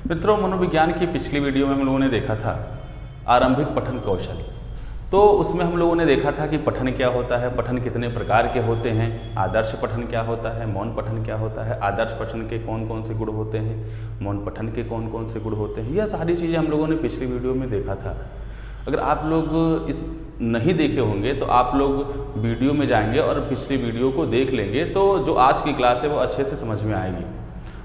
मित्रों, मनोविज्ञान की पिछली वीडियो में हम लोगों ने देखा था आरंभिक पठन कौशल। तो उसमें हम लोगों ने देखा था कि पठन क्या होता है, पठन कितने प्रकार के होते हैं, आदर्श पठन क्या होता है, मौन पठन क्या होता है, आदर्श पठन के कौन कौन से गुण होते हैं, मौन पठन के कौन कौन से गुण होते हैं। यह सारी चीज़ें हम लोगों ने पिछली वीडियो में देखा था। अगर आप लोग इस नहीं देखे होंगे तो आप लोग वीडियो में जाएंगे और पिछली वीडियो को देख लेंगे तो जो आज की क्लास है वो अच्छे से समझ में आएगी।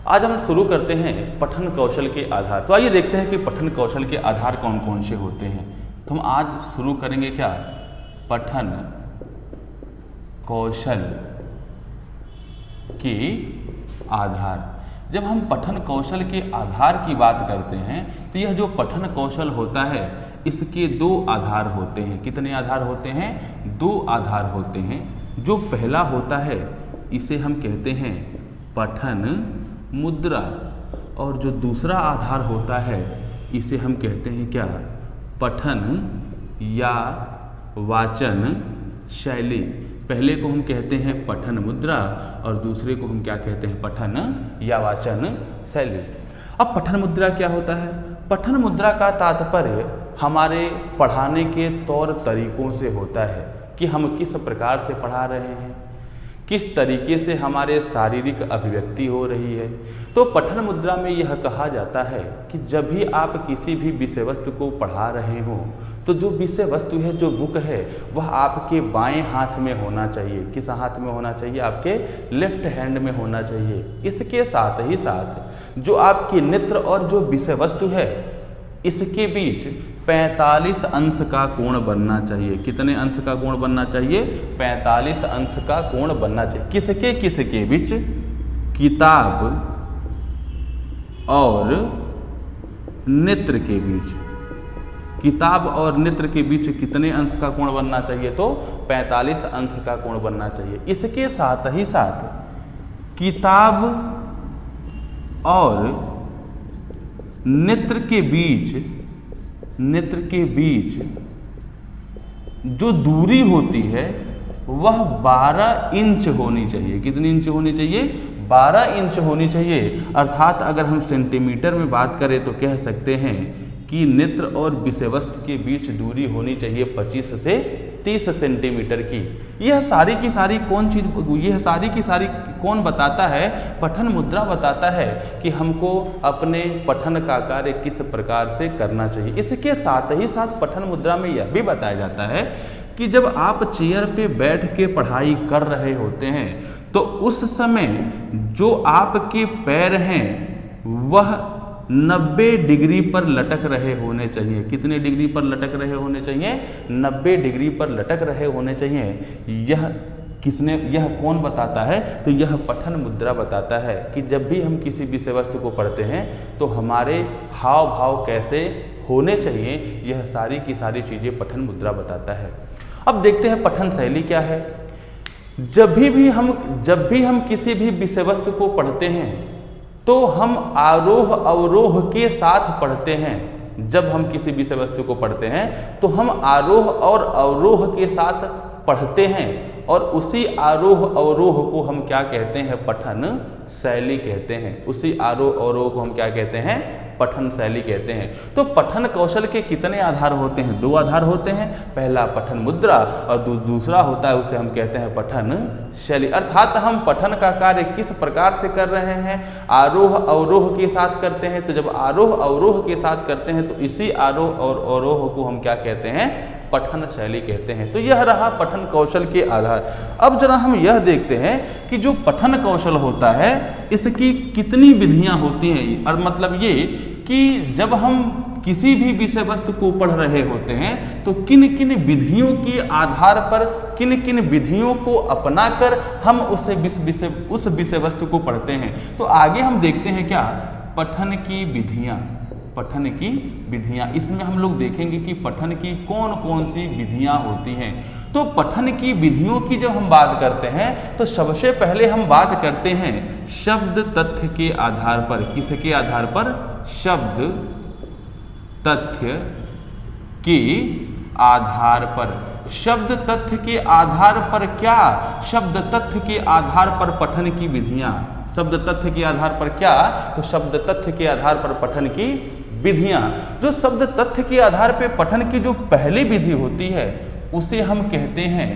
आज हम शुरू करते हैं पठन कौशल के आधार। तो आइए देखते हैं कि पठन कौशल के आधार कौन कौन से होते हैं। तो हम आज शुरू करेंगे क्या, पठन कौशल के आधार। जब हम पठन कौशल के आधार की बात करते हैं तो यह जो पठन कौशल होता है इसके दो आधार होते हैं। कितने आधार होते हैं? दो आधार होते हैं। जो पहला होता है इसे हम कहते हैं पठन मुद्रा, और जो दूसरा आधार होता है इसे हम कहते हैं क्या, पठन या वाचन शैली। पहले को हम कहते हैं पठन मुद्रा और दूसरे को हम क्या कहते हैं, पठन या वाचन शैली। अब पठन मुद्रा क्या होता है? पठन मुद्रा का तात्पर्य हमारे पढ़ाने के तौर तरीकों से होता है कि हम किस प्रकार से पढ़ा रहे हैं, किस तरीके से हमारे शारीरिक अभिव्यक्ति हो रही है। तो पठन मुद्रा में यह कहा जाता है कि जब भी आप किसी भी विषय वस्तु को पढ़ा रहे हो तो जो विषय वस्तु है, जो बुक है, वह आपके बाएं हाथ में होना चाहिए। किस हाथ में होना चाहिए? आपके लेफ्ट हैंड में होना चाहिए। इसके साथ ही साथ जो आपके नेत्र और जो विषय वस्तु है इसके बीच 45 अंश का कोण बनना चाहिए। कितने अंश का कोण बनना चाहिए? 45 अंश का कोण बनना चाहिए। किसके किसके बीच? किताब और नेत्र के बीच। किताब और नेत्र के बीच कितने अंश का कोण बनना चाहिए? तो 45 अंश का कोण बनना चाहिए। इसके साथ ही साथ किताब और नेत्र के बीच जो दूरी होती है वह 12 इंच होनी चाहिए। कितनी इंच होनी चाहिए? 12 इंच होनी चाहिए। अर्थात अगर हम सेंटीमीटर में बात करें तो कह सकते हैं कि नेत्र और विषय वस्तु के बीच दूरी होनी चाहिए 25 से 30 सेंटीमीटर की। यह सारी की सारी कौन बताता है? पठन मुद्रा बताता है कि हमको अपने पठन का कार्य किस प्रकार से करना चाहिए। इसके साथ ही साथ पठन मुद्रा में यह भी बताया जाता है कि जब आप चेयर पे बैठ के पढ़ाई कर रहे होते हैं तो उस समय जो आपके पैर हैं वह 90 डिग्री पर लटक रहे होने चाहिए। कितने डिग्री पर लटक रहे होने चाहिए? 90 डिग्री पर लटक रहे होने चाहिए। यह कौन बताता है? तो यह पठन मुद्रा बताता है कि जब भी हम किसी विषय वस्तु को पढ़ते हैं तो हमारे हाव भाव कैसे होने चाहिए, यह सारी की सारी चीज़ें पठन मुद्रा बताता है। अब देखते हैं पठन शैली क्या है। जब भी हम किसी भी विषय वस्तु को पढ़ते हैं तो हम आरोह अवरोह के साथ पढ़ते हैं। जब हम किसी विषय वस्तु को पढ़ते हैं तो हम आरोह और अवरोह के साथ पढ़ते हैं और उसी आरोह अवरोह को हम क्या कहते हैं? पठन शैली कहते हैं। उसी आरोह अवरोह को हम क्या कहते हैं? पठन शैली कहते हैं। तो पठन कौशल के कितने आधार होते हैं? दो आधार होते हैं। पहला पठन मुद्रा और दूसरा होता है उसे हम कहते हैं पठन शैली। अर्थात हम पठन का कार्य किस प्रकार से कर रहे हैं? आरोह अवरोह के साथ करते हैं। तो जब आरोह अवरोह के साथ करते हैं तो इसी आरोह और अवरोह को हम क्या कहते हैं? पठन शैली कहते हैं। तो यह रहा पठन कौशल के आधार। अब जरा हम यह देखते हैं कि जो पठन कौशल होता है इसकी कितनी विधियां होती हैं। और मतलब ये कि जब हम किसी भी विषय वस्तु को पढ़ रहे होते हैं तो किन किन विधियों के आधार पर, किन किन विधियों को अपनाकर हम उस विषय वस्तु को पढ़ते हैं। तो आगे हम देखते हैं क्या, पठन की विधियां। पठन की विधियां, इसमें हम लोग देखेंगे कि पठन की कौन कौन सी विधियां होती हैं। तो पठन की विधियों की जब हम बात करते हैं तो सबसे पहले हम बात करते हैं शब्द तथ्य के आधार पर। किसके आधार पर? शब्द तथ्य के आधार पर। शब्द तथ्य के आधार पर क्या? शब्द तथ्य के आधार पर पठन की विधियां। शब्द तथ्य के आधार पर क्या? तो शब्द तथ्य के आधार पर पठन की विधियां। जो शब्द तथ्य के आधार पर पठन की जो पहली विधि होती है उसे हम कहते हैं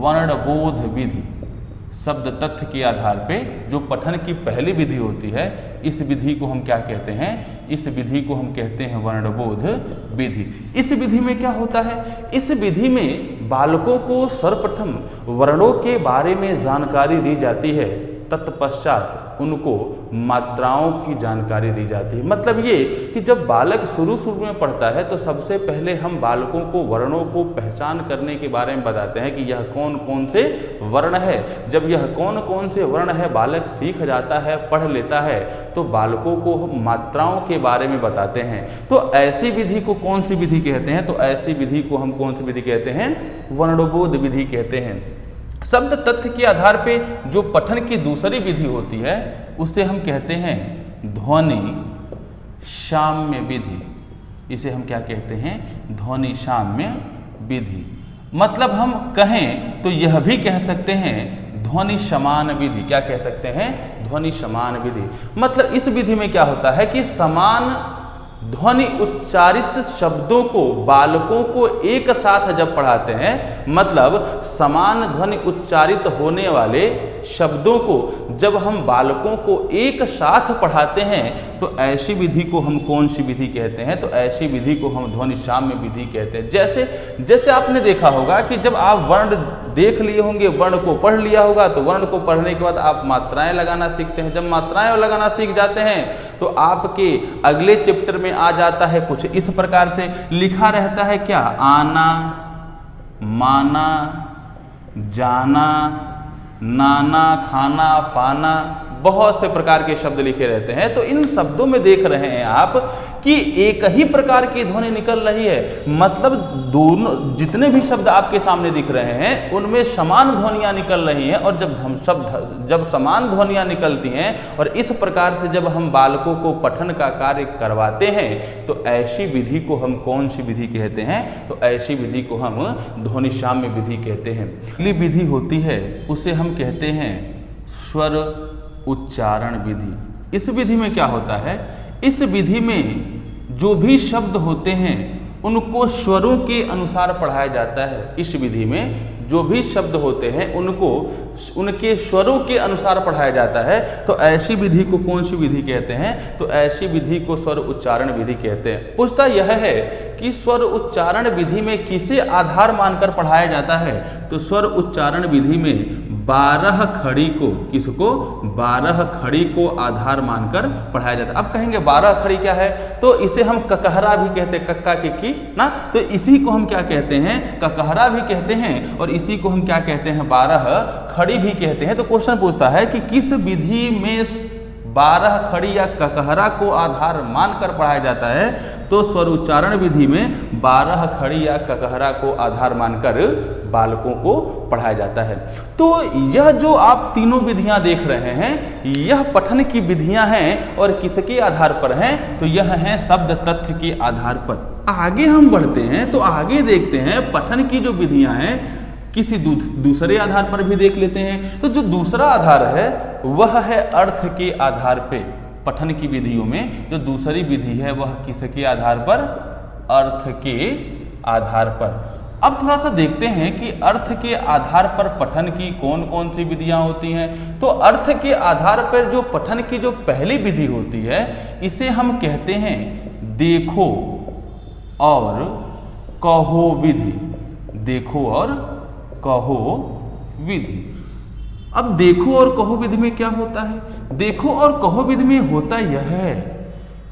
वर्णबोध विधि। शब्द तथ्य के आधार पे जो पठन की पहली विधि होती है, इस विधि को हम क्या कहते हैं? इस विधि को हम कहते हैं वर्णबोध विधि। इस विधि में क्या होता है? इस विधि में बालकों को सर्वप्रथम वर्णों के बारे में जानकारी दी जाती है, तत्पश्चात उनको मात्राओं की जानकारी दी जाती है। मतलब ये कि जब बालक शुरू में पढ़ता है तो सबसे पहले हम बालकों को वर्णों को पहचान करने के बारे में बताते हैं कि यह कौन कौन से वर्ण है। जब यह कौन कौन से वर्ण है बालक सीख जाता है, पढ़ लेता है, तो बालकों को हम मात्राओं के बारे में बताते हैं। तो ऐसी विधि को कौन सी विधि कहते हैं? तो ऐसी विधि को हम कौन सी विधि कहते हैं? वर्णबोध विधि कहते हैं। शब्द तथ्य के आधार पे जो पठन की दूसरी विधि होती है उसे हम कहते हैं ध्वनि साम्य विधि। इसे हम क्या कहते हैं? ध्वनि साम्य विधि। मतलब हम कहें तो यह भी कह सकते हैं ध्वनि समान विधि। क्या कह सकते हैं? ध्वनि समान विधि। मतलब इस विधि में क्या होता है कि समान ध्वनि उच्चारित शब्दों को बालकों को एक साथ जब पढ़ाते हैं, मतलब समान ध्वनि उच्चारित होने वाले शब्दों को जब हम बालकों को एक साथ पढ़ाते हैं तो ऐसी विधि को हम कौन सी विधि कहते हैं? तो ऐसी विधि को हम ध्वनि साम्य विधि कहते हैं। जैसे आपने देखा होगा कि जब आप वर्ण देख लिए होंगे, वर्ण को पढ़ लिया होगा, तो वर्ण को पढ़ने के बाद आप मात्राएं लगाना सीखते हैं। जब मात्राएं लगाना सीख जाते हैं तो आपके अगले चैप्टर में आ जाता है कुछ इस प्रकार से लिखा रहता है क्या? आना, माना, जाना, नाना, खाना, पाना, बहुत से प्रकार के शब्द लिखे रहते हैं। तो इन शब्दों में देख रहे हैं आप कि एक ही प्रकार की ध्वनि निकल रही है। मतलब दोनों जितने भी शब्द आपके सामने दिख रहे हैं उनमें समान ध्वनियां निकल रही हैं। और जब समान ध्वनियां निकलती हैं और इस प्रकार से जब हम बालकों को पठन का कार्य करवाते हैं तो ऐसी विधि को हम कौन सी विधि कहते हैं? तो ऐसी विधि को हम ध्वनि साम्य विधि कहते हैं। अगली विधि होती है उसे हम कहते हैं स्वर उच्चारण विधि। इस विधि में क्या होता है? इस विधि में जो भी शब्द होते हैं उनको स्वरों के अनुसार पढ़ाया जाता है। इस विधि में जो भी शब्द होते हैं उनको उनके स्वरों के अनुसार पढ़ाया जाता है। तो ऐसी विधि को कौन सी विधि कहते हैं? तो ऐसी विधि को स्वर उच्चारण विधि कहते हैं। पूछता यह है कि स्वर उच्चारण विधि में किसे आधार मानकर पढ़ाया जाता है? तो स्वर उच्चारण विधि में 12 खड़ी को, किसको? 12 खड़ी को आधार मानकर पढ़ाया जाता है। अब कहेंगे 12 खड़ी क्या है? तो इसे हम ककहरा भी कहते हैं, कक्का की ना, तो इसी को हम क्या कहते हैं? ककहरा भी कहते हैं। और इसी को हम क्या कहते हैं? 12 खड़ी भी कहते हैं। तो क्वेश्चन पूछता है कि किस विधि में 12 खड़ी या ककहरा को आधार मानकर पढ़ाया जाता है? तो स्वर उच्चारण विधि में 12 खड़ी या ककहरा को आधार मानकर बालकों को पढ़ाया जाता है। तो यह जो आप तीनों विधियां देख रहे हैं यह पठन की विधियां हैं। और किसके आधार पर हैं? तो यह है शब्द तथ्य के आधार पर। आगे हम बढ़ते हैं तो आगे देखते हैं पठन की जो विधियां हैं किसी दूसरे आधार पर भी देख लेते हैं। तो जो दूसरा आधार है वह है अर्थ के आधार पे। पठन की विधियों में जो दूसरी विधि है वह किसके आधार पर? अर्थ के आधार पर। अब थोड़ा सा देखते हैं कि अर्थ के आधार पर पठन की कौन कौन सी विधियां होती हैं। तो अर्थ के आधार पर जो पठन की जो पहली विधि होती है इसे हम कहते हैं देखो और कहो विधि। देखो और कहो विधि। अब देखो और कहो विधि में क्या होता है? देखो और कहो विधि में होता यह है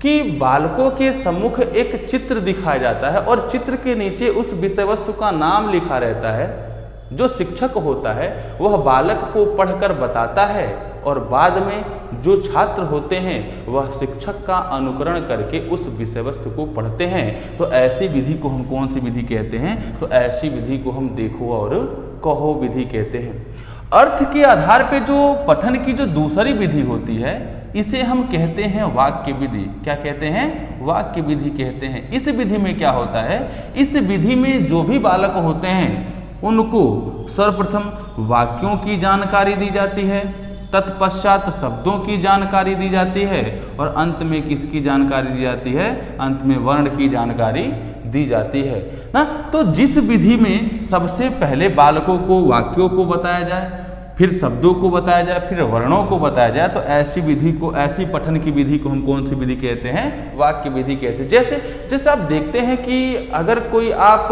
कि बालकों के सम्मुख एक चित्र दिखाया जाता है और चित्र के नीचे उस विषय वस्तु का नाम लिखा रहता है। जो शिक्षक होता है वह बालक को पढ़कर बताता है और बाद में जो छात्र होते हैं वह शिक्षक का अनुकरण करके उस विषय वस्तु को पढ़ते हैं। तो ऐसी विधि को हम कौन सी विधि कहते हैं? तो ऐसी विधि को हम देखो और कहो विधि कहते हैं। अर्थ के आधार पे जो पठन की जो दूसरी विधि होती है इसे हम कहते हैं वाक्य विधि। क्या कहते हैं? वाक्य विधि कहते हैं। इस विधि में क्या होता है? इस विधि में जो भी बालक होते हैं उनको सर्वप्रथम वाक्यों की जानकारी दी जाती है, तत्पश्चात शब्दों की जानकारी दी जाती है और अंत में किसकी जानकारी दी जाती है? अंत में वर्ण की जानकारी दी जाती है ना। तो जिस विधि में सबसे पहले बालकों को वाक्यों को बताया जाए, फिर शब्दों को बताया जाए, फिर वर्णों को बताया जाए, तो ऐसी विधि को, ऐसी पठन की विधि को हम कौन सी विधि कहते हैं? वाक्य विधि कहते हैं। जैसे आप देखते हैं कि अगर कोई आप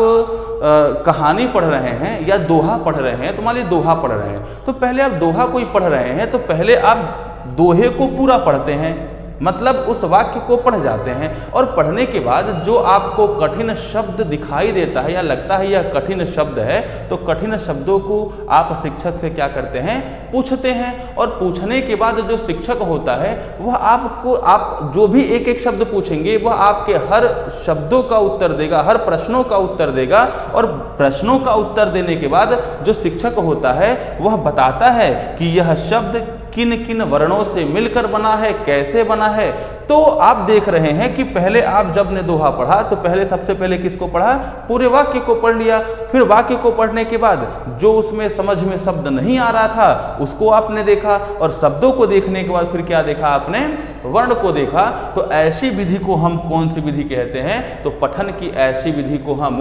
कहानी पढ़ रहे हैं या दोहा पढ़ रहे हैं, तो मान लीजिए दोहा पढ़ रहे हैं, तो पहले आप दोहा कोई पढ़ रहे हैं तो पहले आप दोहे को पूरा पढ़ते हैं, मतलब उस वाक्य को पढ़ जाते हैं, और पढ़ने के बाद जो आपको कठिन शब्द दिखाई देता है या लगता है यह कठिन शब्द है, तो कठिन शब्दों को आप शिक्षक से क्या करते हैं? पूछते हैं। और पूछने के बाद जो शिक्षक होता है वह आपको, आप जो भी एक एक शब्द पूछेंगे वह आपके हर शब्दों का उत्तर देगा, हर प्रश्नों का उत्तर देगा, और प्रश्नों का उत्तर देने के बाद जो शिक्षक होता है वह बताता है कि यह शब्द किन किन वर्णों से मिलकर बना है, कैसे बना है। तो आप देख रहे हैं कि पहले आप जब ने दोहा पढ़ा तो पहले सबसे पहले किसको पढ़ा? पूरे वाक्य को पढ़ लिया। फिर वाक्य को पढ़ने के बाद जो उसमें समझ में शब्द नहीं आ रहा था उसको आपने देखा, और शब्दों को देखने के बाद फिर क्या देखा आपने? वर्ण को देखा। तो ऐसी विधि को हम कौन सी विधि कहते हैं? तो पठन की ऐसी विधि को हम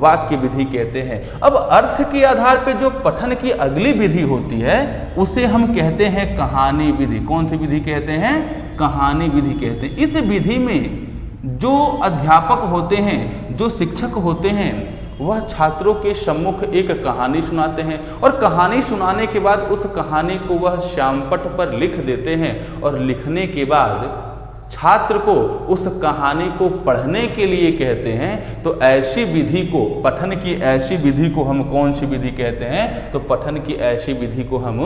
वाक्य विधि कहते हैं। अब अर्थ के आधार पर जो पठन की अगली विधि होती है उसे हम कहते हैं कहानी विधि। कौन सी विधि कहते हैं? कहानी विधि कहते हैं। इस विधि में जो अध्यापक होते हैं, जो शिक्षक होते हैं, वह छात्रों के सम्मुख एक कहानी सुनाते हैं, और कहानी सुनाने के बाद उस कहानी को वह श्यामपट्ट पर लिख देते हैं, और लिखने के बाद छात्र को उस कहानी को पढ़ने के लिए कहते हैं। तो ऐसी विधि को, पठन की ऐसी विधि को हम कौन सी विधि कहते हैं? तो पठन की ऐसी विधि को हम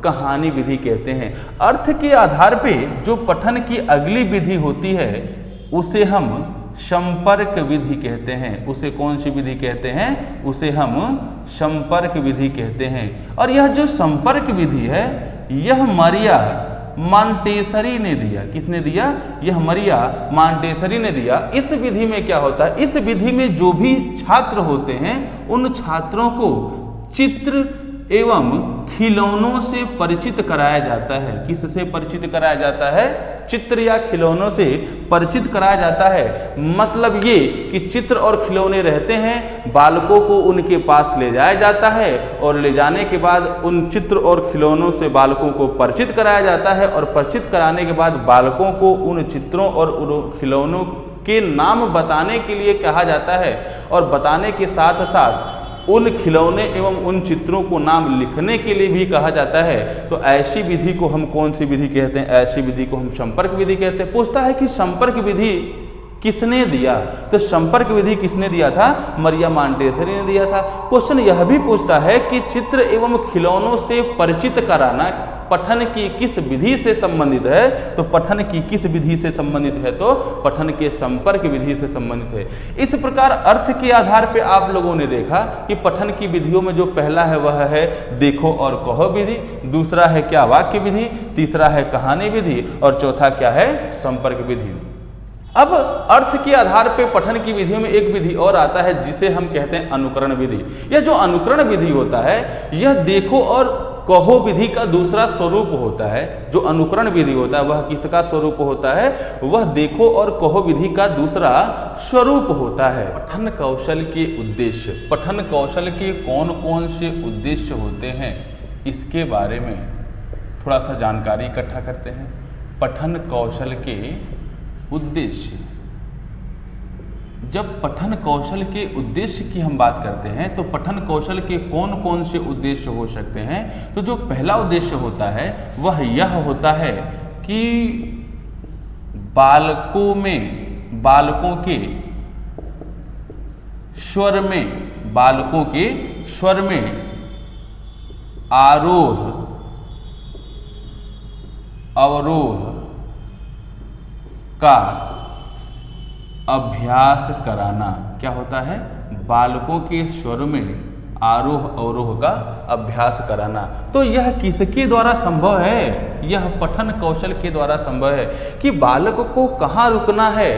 कहानी विधि कहते हैं। अर्थ के आधार पे जो पठन की अगली विधि होती है उसे हम संपर्क विधि कहते हैं। उसे कौन सी विधि कहते हैं? उसे हम संपर्क विधि कहते हैं। और यह जो संपर्क विधि है यह मरिया मॉन्टेसरी ने दिया। किसने दिया? यह मरिया मॉन्टेसरी ने दिया। इस विधि में क्या होता है? इस विधि में जो भी छात्र होते हैं उन छात्रों को चित्र एवं खिलौनों से परिचित कराया जाता है। किससे परिचित कराया जाता है? चित्र या खिलौनों से परिचित कराया जाता है। मतलब ये कि चित्र और खिलौने रहते हैं, बालकों को उनके पास ले जाया जाता है, और ले जाने के बाद उन चित्र और खिलौनों से बालकों को परिचित कराया जाता है, और परिचित कराने के बाद बालकों को उन चित्रों और उन खिलौनों के नाम बताने के लिए कहा जाता है, और बताने के साथ साथ उन खिलौने एवं उन चित्रों को नाम लिखने के लिए भी कहा जाता है। तो ऐसी विधि को हम कौन सी विधि कहते हैं? ऐसी विधि को हम संपर्क विधि कहते हैं। पूछता है कि संपर्क विधि किसने दिया? तो संपर्क विधि किसने दिया था? मरिया मॉन्टेसरी ने दिया था। क्वेश्चन यह भी पूछता है कि चित्र एवं खिलौनों से परिचित कराना पठन की किस विधि से संबंधित है? तो पठन की किस विधि से संबंधित है? तो पठन के संपर्क विधि से संबंधित है। इस प्रकार अर्थ के आधार पर आप लोगों ने देखा कि पठन की विधियों में जो पहला है वह है देखो और कहो विधि, दूसरा है क्या? वाक्य विधि, तीसरा है कहानी विधि, और चौथा क्या है? संपर्क विधि। अब अर्थ के आधार पर पठन की विधियों में एक विधि और आता है जिसे हम कहते हैं अनुकरण विधि। यह जो अनुकरण विधि होता है यह देखो और कहो विधि का दूसरा स्वरूप होता है। जो अनुकरण विधि होता है वह किसका स्वरूप होता है? वह देखो और कहो विधि का दूसरा स्वरूप होता है। पठन कौशल के उद्देश्य, पठन कौशल के कौन कौन से उद्देश्य होते हैं इसके बारे में थोड़ा सा जानकारी इकट्ठा करते हैं। पठन कौशल के उद्देश्य, जब पठन कौशल के उद्देश्य की हम बात करते हैं तो पठन कौशल के कौन कौन से उद्देश्य हो सकते हैं? तो जो पहला उद्देश्य होता है वह यह होता है कि बालकों के स्वर में आरोह अवरोह का अभ्यास कराना। क्या होता है? बालकों के स्वर में आरोह अवरोह का अभ्यास कराना। तो यह किसके द्वारा संभव है? यह पठन कौशल के द्वारा संभव है कि बालक को कहाँ रुकना है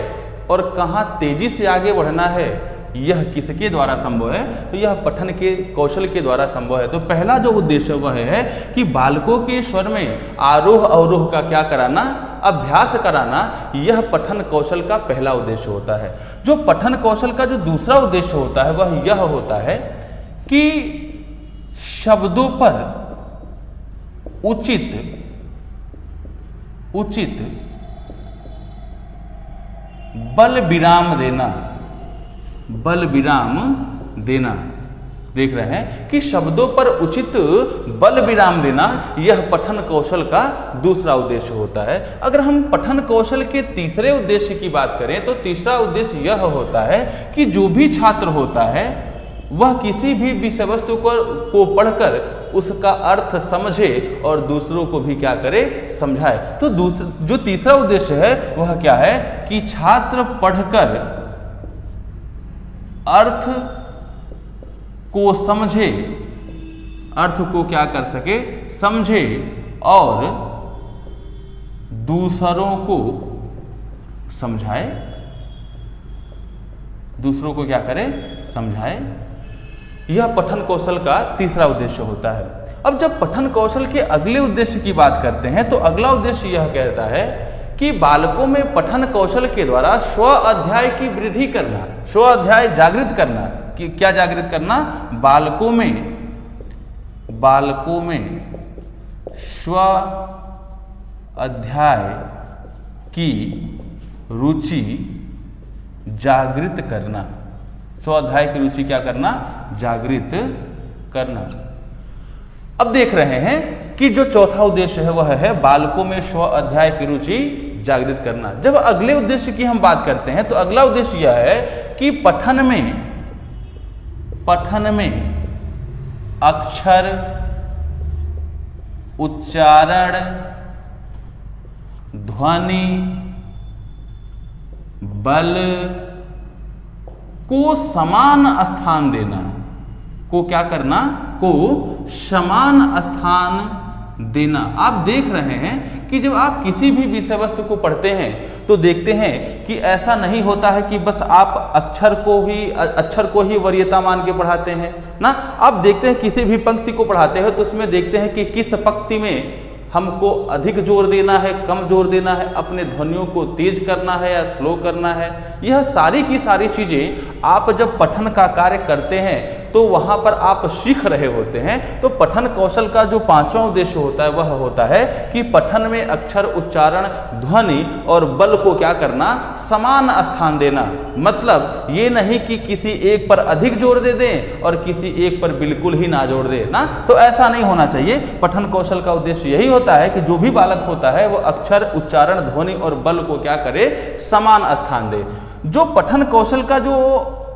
और कहाँ तेजी से आगे बढ़ना है यह किसके द्वारा संभव है? तो यह पठन के कौशल के द्वारा संभव है। तो पहला जो उद्देश्य वह है कि बालकों के स्वर में आरोह अवरोह का क्या कराना, अभ्यास कराना। यह पठन कौशल का पहला उद्देश्य होता है। जो पठन कौशल का जो दूसरा उद्देश्य होता है वह यह होता है कि शब्दों पर उचित बल विराम देना। देख रहे हैं कि शब्दों पर उचित बल विराम देना, यह पठन कौशल का दूसरा उद्देश्य होता है। अगर हम पठन कौशल के तीसरे उद्देश्य की बात करें तो तीसरा उद्देश्य यह होता है कि जो भी छात्र होता है वह किसी भी विषय वस्तु को पढ़कर उसका अर्थ समझे और दूसरों को भी क्या करे, समझाए। तो जो तीसरा उद्देश्य है वह क्या है कि छात्र पढ़कर अर्थ को समझे, अर्थ को क्या कर सके, समझे और दूसरों को समझाए, दूसरों को क्या करे, समझाए। यह पठन कौशल का तीसरा उद्देश्य होता है। अब जब पठन कौशल के अगले उद्देश्य की बात करते हैं तो अगला उद्देश्य यह कहता है कि बालकों में पठन कौशल के द्वारा स्व अध्याय की वृद्धि करना, स्व अध्याय जागृत करना। कि क्या जागृत करना? बालकों में स्व अध्याय की रुचि जागृत करना। स्वाध्याय की रुचि क्या करना? जागृत करना। अब देख रहे हैं कि जो चौथा उद्देश्य है वह है बालकों में स्व अध्याय की रुचि जागृत करना। जब अगले उद्देश्य की हम बात करते हैं तो अगला उद्देश्य यह है कि पठन में अक्षर, उच्चारण, ध्वनि, बल को समान स्थान देना। को क्या करना? को समान स्थान देना। आप देख रहे हैं कि जब आप किसी भी विषय वस्तु को पढ़ते हैं तो देखते हैं कि ऐसा नहीं होता है कि बस आप अक्षर को ही वरीयता मान के पढ़ाते हैं ना। आप देखते हैं किसी भी पंक्ति को पढ़ाते हैं तो उसमें देखते हैं कि किस पंक्ति में हमको अधिक जोर देना है, कम जोर देना है, अपने ध्वनियों को तेज करना है या स्लो करना है। यह सारी की सारी चीजें आप जब पठन का कार्य करते हैं तो वहां पर आप सीख रहे होते हैं। तो पठन कौशल का जो पांचवा उद्देश्य होता है वह होता है कि पठन में अक्षर, उच्चारण, ध्वनि और बल को क्या करना? समान स्थान देना। मतलब ये नहीं कि किसी एक पर अधिक जोर दे दें और किसी एक पर बिल्कुल ही ना जोर दे ना। तो ऐसा नहीं होना चाहिए। पठन कौशल का उद्देश्य यही होता है कि जो भी बालक होता है वो अक्षर, उच्चारण, ध्वनि और बल को क्या करे? समान स्थान दे। जो पठन कौशल का जो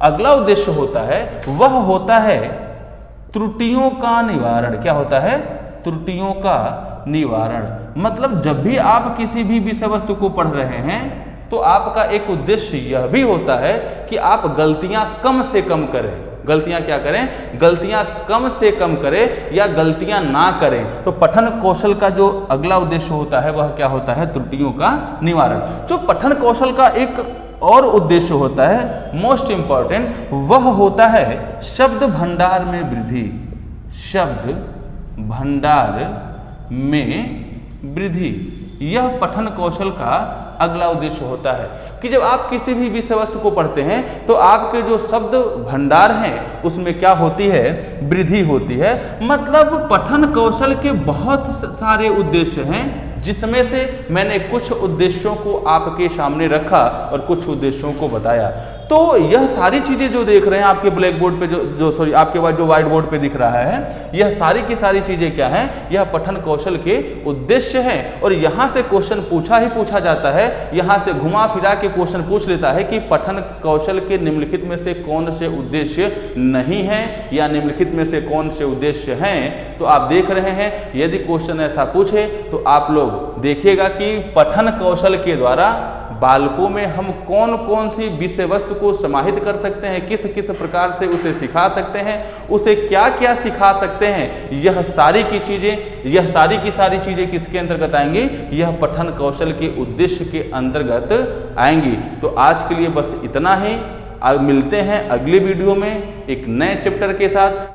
अगला उद्देश्य होता है वह होता है त्रुटियों का निवारण। क्या होता है? त्रुटियों का निवारण। मतलब जब भी आप किसी भी विषय वस्तु को पढ़ रहे हैं तो आपका एक उद्देश्य यह भी होता है कि आप गलतियां कम से कम करें। गलतियां क्या करें? गलतियां कम से कम करें या गलतियां ना करें। तो पठन कौशल का जो अगला उद्देश्य होता है वह क्या होता है? त्रुटियों का निवारण। जो पठन कौशल का एक और उद्देश्य होता है मोस्ट इंपॉर्टेंट, वह होता है शब्द भंडार में वृद्धि। शब्द भंडार में वृद्धि, यह पठन कौशल का अगला उद्देश्य होता है कि जब आप किसी भी विषय वस्तु को पढ़ते हैं तो आपके जो शब्द भंडार हैं उसमें क्या होती है? वृद्धि होती है। मतलब पठन कौशल के बहुत सारे उद्देश्य हैं जिसमें से मैंने कुछ उद्देश्यों को आपके सामने रखा और कुछ उद्देश्यों को बताया। तो यह सारी चीजें जो देख रहे हैं आपके ब्लैक बोर्ड पे आपके पास जो व्हाइट बोर्ड पे दिख रहा है, यह सारी की सारी चीजें क्या हैं? यह पठन कौशल के उद्देश्य हैं। और यहाँ से क्वेश्चन पूछा जाता है, यहाँ से घुमा फिरा के क्वेश्चन पूछ लेता है कि पठन कौशल के निम्नलिखित में से कौन से उद्देश्य नहीं है या निम्नलिखित में से कौन से उद्देश्य हैं। तो आप देख रहे हैं यदि क्वेश्चन ऐसा पूछे तो आप लोग देखिएगा कि पठन कौशल के द्वारा बालकों में हम कौन कौन सी विषय वस्तु को समाहित कर सकते हैं, किस किस प्रकार से उसे सिखा सकते हैं, उसे क्या क्या सिखा सकते हैं। यह सारी की सारी चीजें किसके अंतर्गत आएंगी? यह पठन कौशल के उद्देश्य के अंतर्गत आएंगी। तो आज के लिए बस इतना ही। मिलते हैं अगले वीडियो में एक नए चैप्टर के साथ।